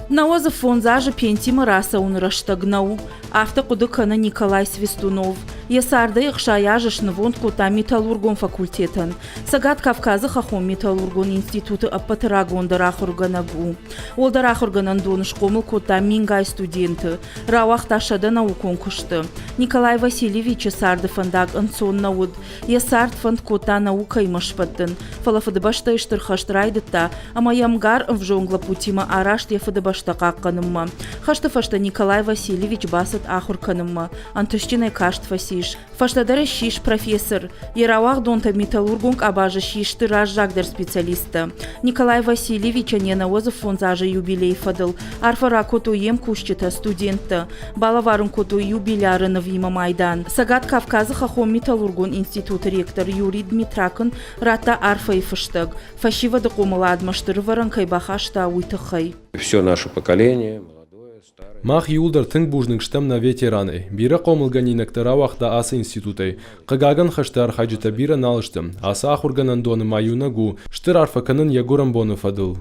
Навоза фонзажа пентима раса унраштагнау, автокудыкана Николай Свистунов. Есарда ихшаяжыш навонт кота металлургон факультетан. Сагат Кавказа хахом металлургон институты аппатарагон дарахурганагу. Ол дарахурганан доныш комыл кота мингай студенты. Рауах ташада наукон кушты. Николай Васильевич есарды фандак ансон науд. Есард фанд кота наука имашпаттын. Фалафадабашта иштырхаштрайдыта, амаямгар в жонгла путима арашт ефадабашта какканымма. Хаштафашта Николай Васильевич басат ахурканымма. Антышчинай кашт фасиш. Фаштадара шиш профессор. Яравах донта металлургонг абажа шишты разжагдер специалиста. Николай Васильевич аненавоза фонзажа юбилей фадыл. Арфара кото ем кушчета студентта. Балаварын кото юбиляры навима майдан. Сагат Кавказа хахом металлургон институт ректор Юрий Дмитракын рата арфа и фаштаг. Фашива докумала адмаштыр варанкай бахашта уйтахай. Все наше поколение. Мах юлдар тынг бужныг штам на ветераны. Бира комылганинак таравахта асы институтай. Кагаган хаштар хаджита бира налыштым. Аса ахурганан доны маюнагу. Штыр арфаканын ягурам бону фадыл.